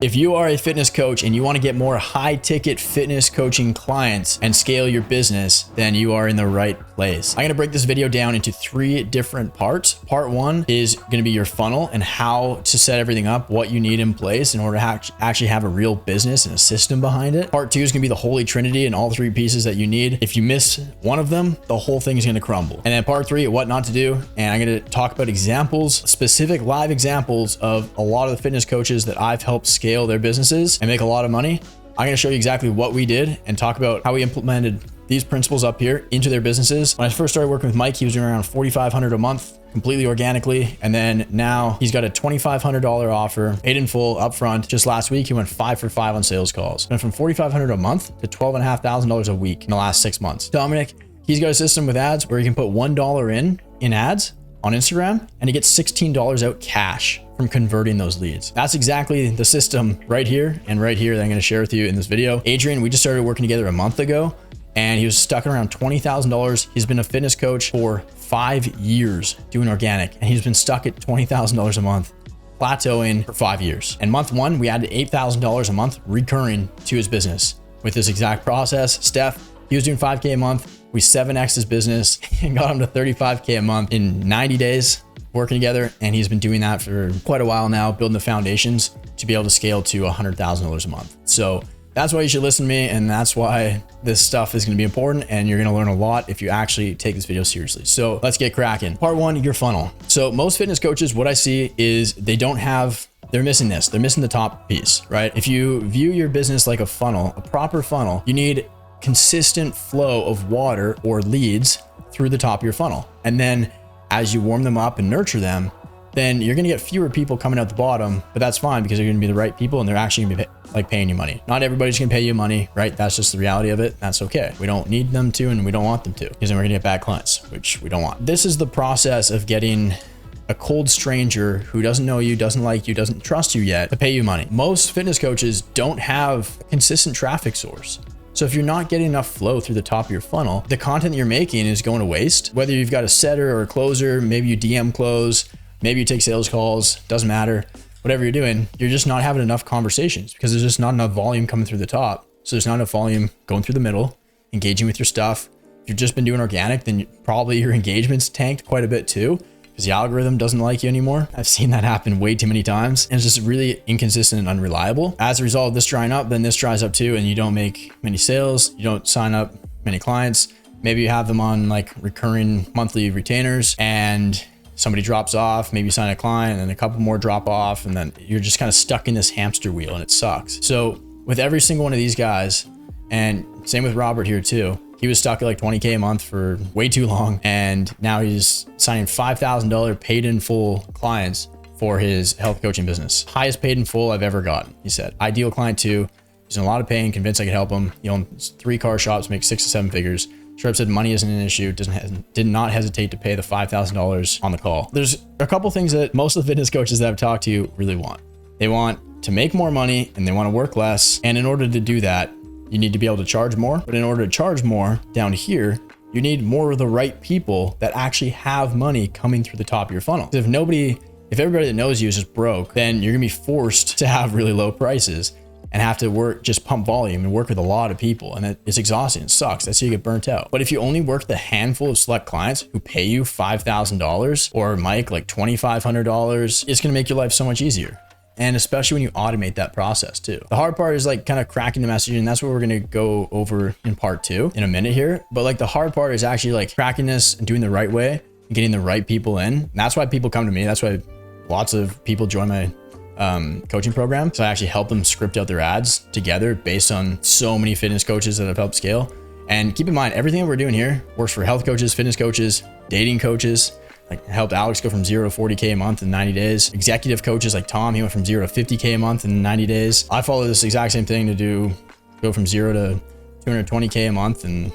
If you are a fitness coach and you want to get more high ticket fitness coaching clients and scale your business, then you are in the right place. I'm going to break this video down into 3 different parts. Part 1 is going to be your funnel and how to set everything up, what you need in place in order to actually have a real business and a system behind it. Part 2 is going to be the holy trinity and all 3 pieces that you need. If you miss one of them, the whole thing is going to crumble. And then part 3, what not to do. And I'm going to talk about examples, specific live examples of a lot of the fitness coaches that I've helped scale their businesses and make a lot of money. I'm going to show you exactly what we did and talk about how we implemented these principles up here into their businesses. When I first started working with Mike, he was doing around $4,500 a month, completely organically. And then now he's got a $2,500 offer, paid in full upfront. Just last week, he went 5 for 5 on sales calls. Went from $4,500 a month to $12,500 a week in the last 6 months. Dominic, he's got a system with ads where he can put $1 in ads on Instagram and he gets $16 out cash from converting those leads. That's exactly the system right here and right here that I'm going to share with you in this video. Adrian, we just started working together a month ago and he was stuck at around $20,000. He's been a fitness coach for 5 years doing organic and he's been stuck at $20,000 a month, plateauing for 5 years. And month 1, we added $8,000 a month recurring to his business with this exact process. Steph, he was doing 5K a month. We 7X'd his business and got him to 35K a month in 90 days working together. And he's been doing that for quite a while now, building the foundations to be able to scale to $100,000 a month. So that's why you should listen to me. And that's why this stuff is going to be important. And you're going to learn a lot if you actually take this video seriously. So let's get cracking. Part 1, your funnel. So most fitness coaches, what I see is they're missing this. They're missing the top piece, right? If you view your business like a funnel, a proper funnel, you need consistent flow of water or leads through the top of your funnel. And then as you warm them up and nurture them, then you're going to get fewer people coming out the bottom, but that's fine because they're going to be the right people and they're actually going to be paying you money. Not everybody's going to pay you money, right? That's just the reality of it. That's okay. We don't need them to, and we don't want them to, because then we're going to get bad clients, which we don't want. This is the process of getting a cold stranger who doesn't know you, doesn't like you, doesn't trust you yet to pay you money. Most fitness coaches don't have a consistent traffic source. So if you're not getting enough flow through the top of your funnel, the content that you're making is going to waste. Whether you've got a setter or a closer, maybe you DM close, maybe you take sales calls, doesn't matter. Whatever you're doing, you're just not having enough conversations because there's just not enough volume coming through the top. So there's not enough volume going through the middle, engaging with your stuff. If you've just been doing organic, then probably your engagement's tanked quite a bit too, because the algorithm doesn't like you anymore. I've seen that happen way too many times. And it's just really inconsistent and unreliable. As a result of this drying up, then this dries up too, and you don't make many sales. You don't sign up many clients. Maybe you have them on like recurring monthly retainers and somebody drops off, maybe you sign a client and then a couple more drop off. And then you're just kind of stuck in this hamster wheel and it sucks. So with every single one of these guys, and same with Robert here too, he was stuck at like 20K a month for way too long. And now he's signing $5,000 paid in full clients for his health coaching business. Highest paid in full I've ever gotten, he said. Ideal client too. He's in a lot of pain, convinced I could help him. He owns 3 car shops, makes 6 to 7 figures. Sharp said money isn't an issue, did not hesitate to pay the $5,000 on the call. There's a couple things that most of the fitness coaches that I've talked to really want. They want to make more money and they want to work less. And in order to do that, you need to be able to charge more. But in order to charge more down here, you need more of the right people that actually have money coming through the top of your funnel. If everybody that knows you is just broke, then you're gonna be forced to have really low prices and have to just pump volume and work with a lot of people. And it's exhausting, it sucks. That's how you get burnt out. But if you only work the handful of select clients who pay you $5,000 or Mike like $2,500, it's gonna make your life so much easier. And especially when you automate that process too. The hard part is like kind of cracking the messaging. And that's what we're going to go over in part 2 in a minute here. But like the hard part is actually like cracking this and doing the right way and getting the right people in. And that's why people come to me. That's why lots of people join my coaching program. So I actually help them script out their ads together based on so many fitness coaches that have helped scale. And keep in mind, everything that we're doing here works for health coaches, fitness coaches, dating coaches. Like helped Alex go from 0 to 40K a month in 90 days. Executive coaches like Tom, he went from 0 to 50K a month in 90 days. I follow this exact same thing to go from 0 to 220K a month in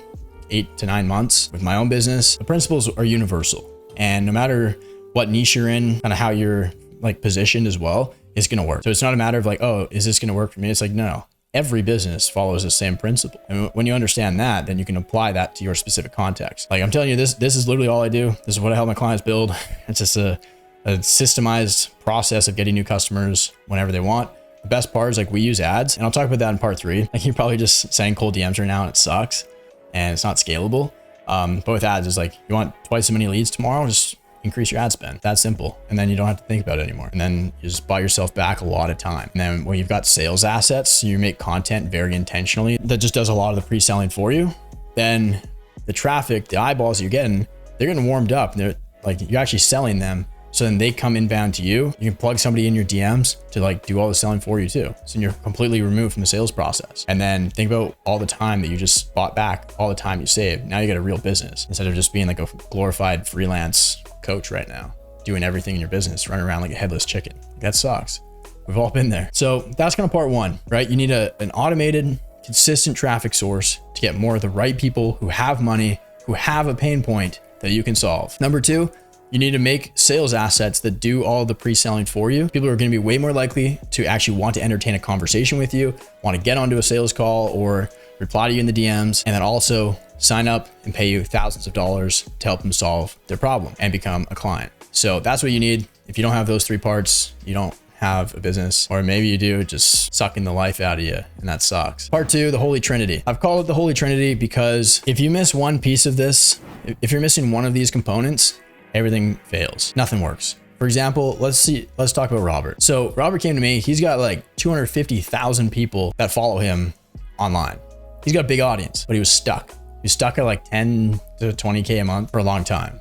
8 to 9 months with my own business. The principles are universal. And no matter what niche you're in, kind of how you're like positioned as well, it's going to work. So it's not a matter of like, oh, is this going to work for me? It's like, no. Every business follows the same principle. And when you understand that, then you can apply that to your specific context. Like I'm telling you, this is literally all I do. This is what I help my clients build. It's just a systemized process of getting new customers whenever they want. The best part is like we use ads, and I'll talk about that in part 3. Like you're probably just sending cold DMs right now and it sucks and it's not scalable. But with ads, it's like you want twice as many leads tomorrow, just increase your ad spend. That's simple. And then you don't have to think about it anymore. And then you just buy yourself back a lot of time. And then when you've got sales assets, you make content very intentionally that just does a lot of the pre-selling for you. Then the traffic, the eyeballs you're getting, they're getting warmed up. And they're like, you're actually selling them. So then they come inbound to you. You can plug somebody in your DMs to like do all the selling for you too. So you're completely removed from the sales process. And then think about all the time that you just bought back, all the time you saved. Now you got a real business instead of just being like a glorified freelance coach right now, doing everything in your business, running around like a headless chicken. That sucks. We've all been there. So that's kind of part 1, right? You need an automated, consistent traffic source to get more of the right people who have money, who have a pain point that you can solve. Number 2, you need to make sales assets that do all the pre-selling for you. People are going to be way more likely to actually want to entertain a conversation with you, want to get onto a sales call or reply to you in the DMs, and then also sign up and pay you thousands of dollars to help them solve their problem and become a client. So that's what you need. If you don't have those 3 parts, you don't have a business, or maybe you do, just sucking the life out of you, and that sucks. Part 2, the Holy Trinity. I've called it the Holy Trinity because if you miss one piece of this, if you're missing one of these components, everything fails. Nothing works. For example, let's talk about Robert. So Robert came to me. He's got like 250,000 people that follow him online. He's got a big audience, but he was stuck. He was stuck at like 10 to 20K a month for a long time.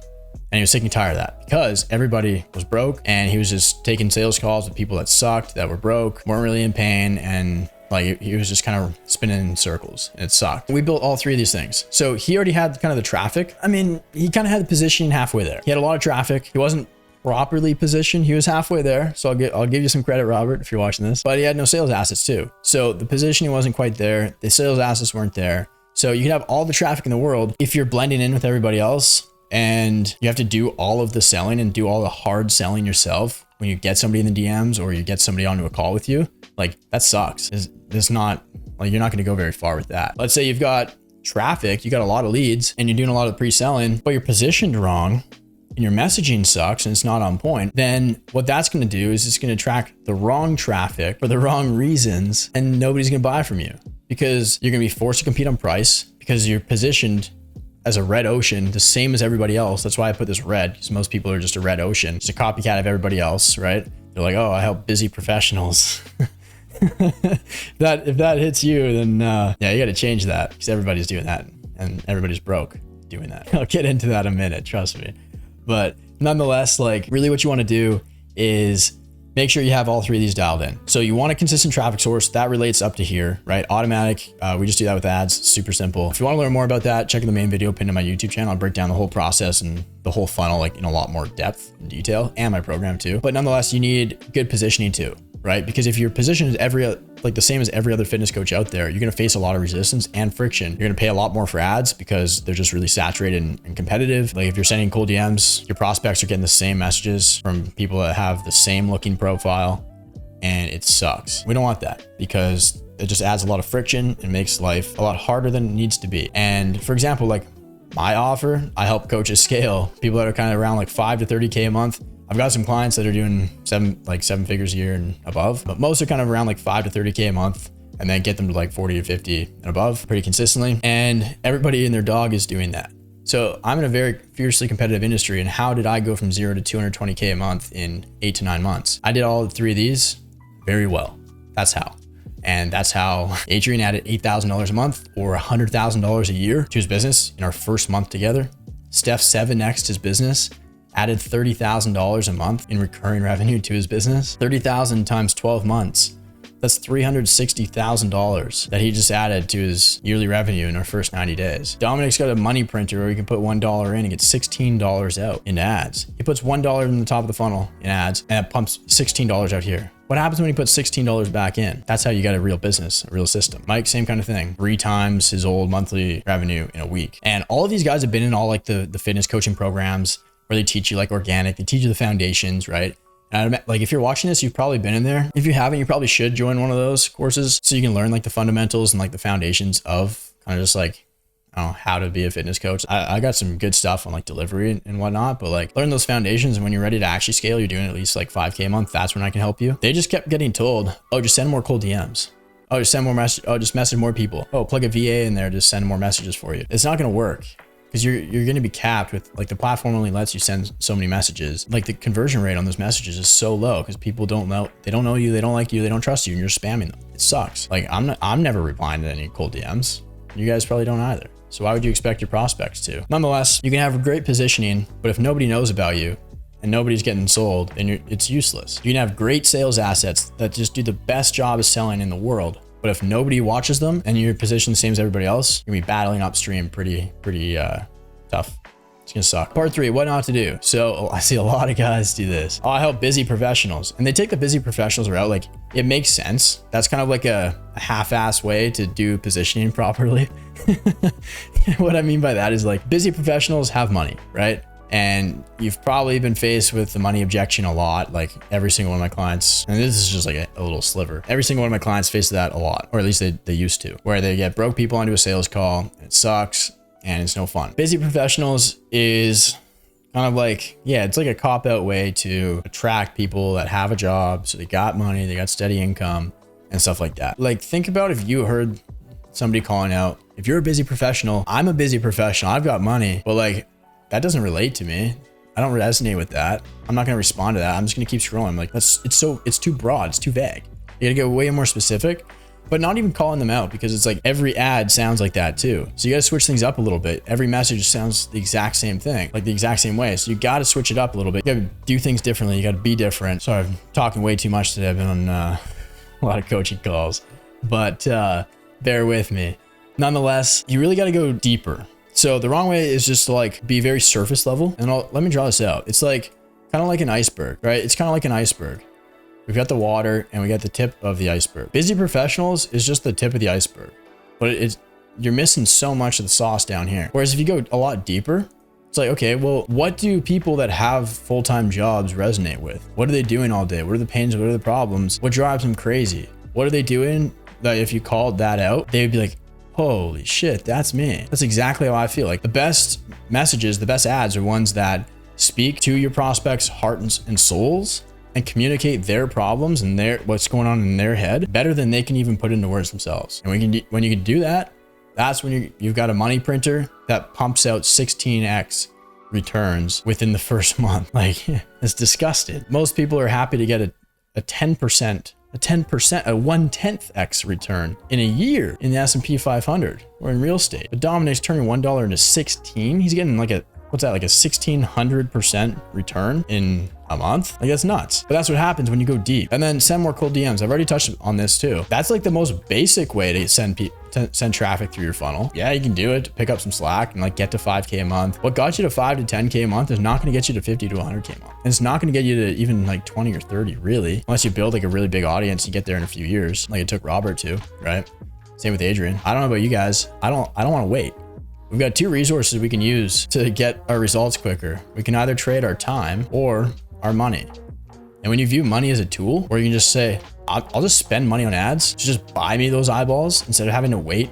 And he was sick and tired of that because everybody was broke, and he was just taking sales calls with people that sucked, that were broke, weren't really in pain, and like he was just kind of spinning in circles, and it sucked. We built all 3 of these things. So he already had kind of the traffic. I mean, he kind of had the positioning halfway there. He had a lot of traffic. He wasn't properly positioned. He was halfway there. So I'll give you some credit, Robert, if you're watching this. But he had no sales assets too. So the positioning wasn't quite there. The sales assets weren't there. So you can have all the traffic in the world. If you're blending in with everybody else and you have to do all of the selling and do all the hard selling yourself when you get somebody in the DMs or you get somebody onto a call with you, like that sucks. It's not like you're not going to go very far with that. Let's say you've got traffic, you got a lot of leads and you're doing a lot of pre-selling, but you're positioned wrong and your messaging sucks and it's not on point. Then what that's going to do is it's going to attract the wrong traffic for the wrong reasons, and nobody's going to buy from you because you're going to be forced to compete on price because you're positioned as a red ocean, the same as everybody else. That's why I put this red, because most people are just a red ocean. It's a copycat of everybody else, right? They're like, oh, I help busy professionals. If that hits you, then yeah, you got to change that because everybody's doing that and everybody's broke doing that. I'll get into that in a minute, trust me. But nonetheless, like really what you want to do is make sure you have all 3 of these dialed in. So you want a consistent traffic source that relates up to here, right? Automatic. We just do that with ads. Super simple. If you want to learn more about that, check out the main video pinned to my YouTube channel. I'll break down the whole process and the whole funnel, like in a lot more depth and detail, and my program too. But nonetheless, you need good positioning too, right? Because if your position is the same as every other fitness coach out there, you're going to face a lot of resistance and friction. You're going to pay a lot more for ads because they're just really saturated and competitive. Like if you're sending cold DMs, your prospects are getting the same messages from people that have the same looking profile, and it sucks. We don't want that because it just adds a lot of friction and makes life a lot harder than it needs to be. And for example, like my offer, I help coaches scale, people that are kind of around like 5 to 30K a month. I've got some clients that are doing 7 figures a year and above, but most are kind of around like 5 to 30K a month, and then get them to like 40 to 50 and above pretty consistently. And everybody and their dog is doing that. So I'm in a very fiercely competitive industry. And how did I go from 0 to 220K a month in 8 to 9 months? I did all 3 of these very well. That's how. And that's how Adrian added $8,000 a month or $100,000 a year to his business in our first month together. Steph 7x'd his business, added $30,000 a month in recurring revenue to his business. 30,000 times 12 months. That's $360,000 that he just added to his yearly revenue in our first 90 days. Dominic's got a money printer where he can put $1 in and get $16 out in ads. He puts $1 in the top of the funnel in ads and it pumps $16 out here. What happens when he puts $16 back in? That's how you get a real business, a real system. Mike, same kind of thing. 3 times his old monthly revenue in a week. And all of these guys have been in all like the fitness coaching programs where they teach you like organic, they teach you the foundations, right? And like if you're watching this, you've probably been in there. If you haven't, you probably should join one of those courses so you can learn like the fundamentals and like the foundations of kind of just like I don't know how to be a fitness coach. I got some good stuff on like delivery and whatnot, but like learn those foundations. And when you're ready to actually scale, you're doing at least like 5K a month. That's when I can help you. They just kept getting told, oh, just send more cold DMs. Oh, just send more message. Oh, just message more people. Oh, plug a VA in there, just send more messages for you. It's not going to work because you're going to be capped with like the platform only lets you send so many messages. Like the conversion rate on those messages is so low because people don't know, they don't know you, they don't like you, they don't trust you, and you're spamming them. It sucks. Like I'm never replying to any cold DMs. You guys probably don't either. So why would you expect your prospects to? Nonetheless, you can have a great positioning, but if nobody knows about you and nobody's getting sold, then it's useless. You can have great sales assets that just do the best job of selling in the world, but if nobody watches them and you're positioned the same as everybody else, you're gonna be battling upstream pretty tough. It's gonna suck. Part 3, what not to do. So I see a lot of guys do this. Oh, I help busy professionals, and they take the busy professionals route. Like it makes sense. That's kind of like a half-ass way to do positioning properly. What I mean by that is like busy professionals have money, right? And you've probably been faced with the money objection a lot. Like every single one of my clients, and this is just like a little sliver. Every single one of my clients face that a lot, or at least they used to, where they get broke people onto a sales call. It sucks and it's no fun. Busy professionals is kind of like, yeah, it's like a cop-out way to attract people that have a job. So they got money, they got steady income and stuff like that. Like think about if you heard somebody calling out, if you're a busy professional, I'm a busy professional, I've got money, but like, that doesn't relate to me. I don't resonate with that. I'm not gonna respond to that. I'm just gonna keep scrolling. Like it's too broad, it's too vague. You gotta get way more specific, but not even calling them out because it's like every ad sounds like that too. So you gotta switch things up a little bit. Every message sounds the exact same thing, like the exact same way. So you gotta switch it up a little bit. You gotta do things differently. You gotta be different. Sorry, I'm talking way too much today. I've been on a lot of coaching calls, but bear with me. Nonetheless, you really gotta go deeper. So the wrong way is just to like be very surface level. And let me draw this out. It's like kind of like an iceberg, right? It's kind of like an iceberg. We've got the water and we got the tip of the iceberg. Busy professionals is just the tip of the iceberg, but you're missing so much of the sauce down here. Whereas if you go a lot deeper, it's like, okay, well, what do people that have full-time jobs resonate with? What are they doing all day? What are the pains? What are the problems? What drives them crazy? What are they doing that if you called that out, they would be like, holy shit, that's me. That's exactly how I feel. Like the best messages, the best ads are ones that speak to your prospects' hearts and souls and communicate their problems and what's going on in their head better than they can even put into words themselves. And when you can do that, that's when you've got a money printer that pumps out 16x returns within the first month. Like it's disgusting. Most people are happy to get a 10%, a 1/10 X return in a year in the S&P 500 or in real estate. But Dominic's turning $1 into 16. He's getting like what's that, like a 1600% return in a month? Like that's nuts. But that's what happens when you go deep. And then send more cold DMs. I've already touched on this too. That's like the most basic way to send traffic through your funnel. Yeah, you can do it to pick up some slack and like get to 5K a month. What got you to 5 to 10K a month is not going to get you to 50 to 100K a month. And it's not going to get you to even like 20 or 30 really, unless you build like a really big audience and you get there in a few years, like it took Robert to, right? Same with Adrian. I don't know about you guys. I don't want to wait. We've got 2 resources we can use to get our results quicker. We can either trade our time or our money. And when you view money as a tool, where you can just say, I'll just spend money on ads to just buy me those eyeballs instead of having to wait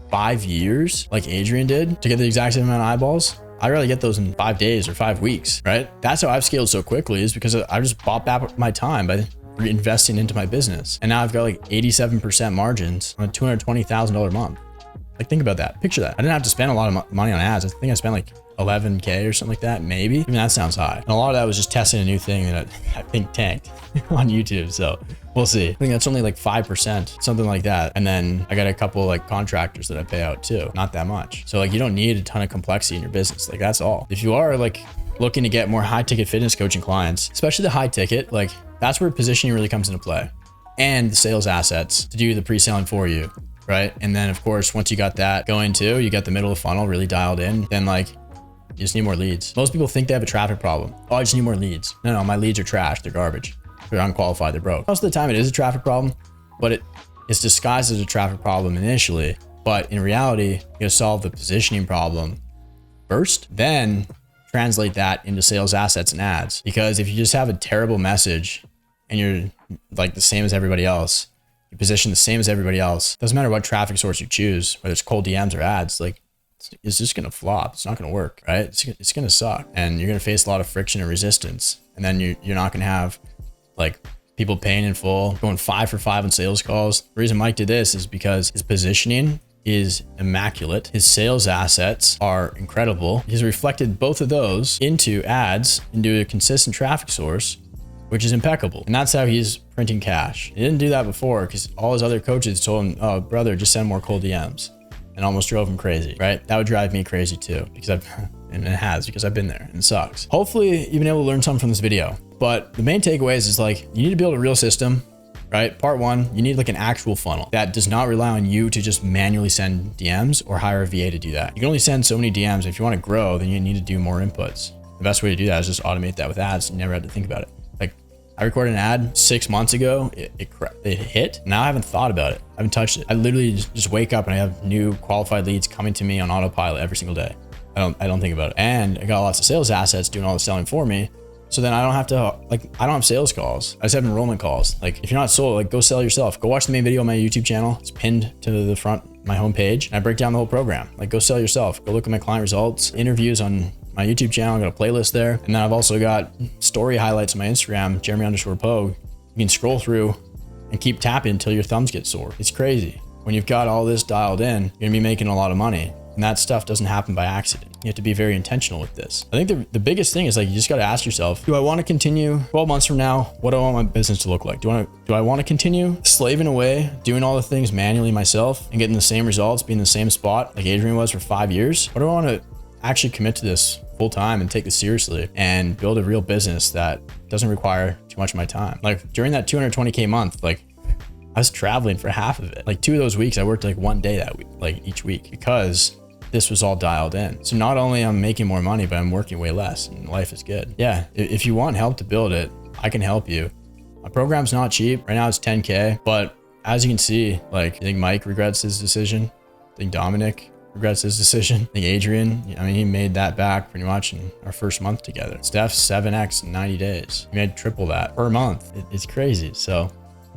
5 years like Adrian did to get the exact same amount of eyeballs. I'd rather get those in 5 days or 5 weeks, right? That's how I've scaled so quickly, is because I just bought back my time by reinvesting into my business. And now I've got like 87% margins on a $220,000 month. Like think about that, picture that. I didn't have to spend a lot of money on ads. I think I spent like 11K or something like that, maybe. Even that sounds high. And a lot of that was just testing a new thing that I think tanked on YouTube. So we'll see. I think that's only like 5%, something like that. And then I got a couple like contractors that I pay out too. Not that much. So like you don't need a ton of complexity in your business. Like that's all. If you are like looking to get more high ticket fitness coaching clients, especially the high ticket, like that's where positioning really comes into play. And the sales assets to do the pre-selling for you. Right. And then of course, once you got that going too, you got the middle of the funnel really dialed in, then like you just need more leads. Most people think they have a traffic problem. Oh, I just need more leads. No, my leads are trash. They're garbage. They're unqualified. They're broke. Most of the time it is a traffic problem, but it's disguised as a traffic problem initially. But in reality, you gotta solve the positioning problem first, then translate that into sales assets and ads. Because if you just have a terrible message and you're like the same as everybody else, you position the same as everybody else, doesn't matter what traffic source you choose, whether it's cold DMs or ads, like it's just going to flop. It's not going to work, right? It's going to suck. And you're going to face a lot of friction and resistance. And then you're not going to have like people paying in full, going 5 for 5 on sales calls. The reason Mike did this is because his positioning is immaculate. His sales assets are incredible. He's reflected both of those into ads, into a consistent traffic source, which is impeccable. And that's how he's printing cash. He didn't do that before because all his other coaches told him, oh, brother, just send more cold DMs. And almost drove him crazy, right? That would drive me crazy too, because and it has, because I've been there and it sucks. Hopefully you've been able to learn something from this video, but the main takeaways is like, you need to build a real system, right? Part 1, you need like an actual funnel that does not rely on you to just manually send DMs or hire a VA to do that. You can only send so many DMs. If you want to grow, then you need to do more inputs. The best way to do that is just automate that with ads. You never had to think about it. Like I recorded an ad 6 months ago. It hit. Now I haven't thought about it. I haven't touched it. I literally just wake up and I have new qualified leads coming to me on autopilot every single day. I don't think about it. And I got lots of sales assets doing all the selling for me. So then I don't have to, like, I don't have sales calls. I just have enrollment calls. Like if you're not sold, like go sell yourself. Go watch the main video on my YouTube channel. It's pinned to the front, my homepage. And I break down the whole program. Like go sell yourself. Go look at my client results, interviews on my YouTube channel. I got a playlist there. And then I've also got story highlights on my Instagram, Jeremy_Pogue. You can scroll through and keep tapping until your thumbs get sore. It's crazy. When you've got all this dialed in, you're gonna be making a lot of money. And that stuff doesn't happen by accident. You have to be very intentional with this. I think the biggest thing is like, you just got to ask yourself, do I want to continue 12 months from now? What do I want my business to look like? Do I want to continue slaving away, doing all the things manually myself and getting the same results, being in the same spot like Adrian was for 5 years? Or do I want to actually commit to this full time and take this seriously and build a real business that doesn't require too much of my time? Like during that 220K month, like I was traveling for half of it. Like 2 of those weeks, I worked like 1 day that week, like each week, because this was all dialed in. So not only I'm making more money, but I'm working way less and life is good. Yeah, if you want help to build it, I can help you. My program's not cheap. Right now it's 10K, but as you can see, like I think Mike regrets his decision. I think Dominic regrets his decision. I think Adrian, I mean, he made that back pretty much in our first month together. Steph's 7X in 90 days. He made triple that per month. It's crazy. So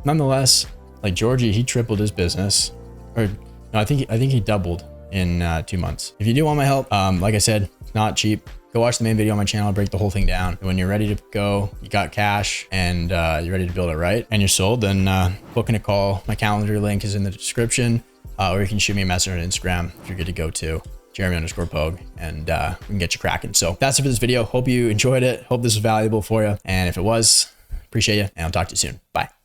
nonetheless, like Georgie, he tripled his business, or no, I think he doubled in 2 months. If you do want my help, like I said, it's not cheap. Go watch the main video on my channel. I'll break the whole thing down. And when you're ready to go, you got cash and you're ready to build it right, and you're sold, then booking a call. My calendar link is in the description, or you can shoot me a message on Instagram if you're good to go too. Jeremy_Pogue, and we can get you cracking. So that's it for this video. Hope you enjoyed it. Hope this was valuable for you. And if it was, appreciate you, and I'll talk to you soon. Bye.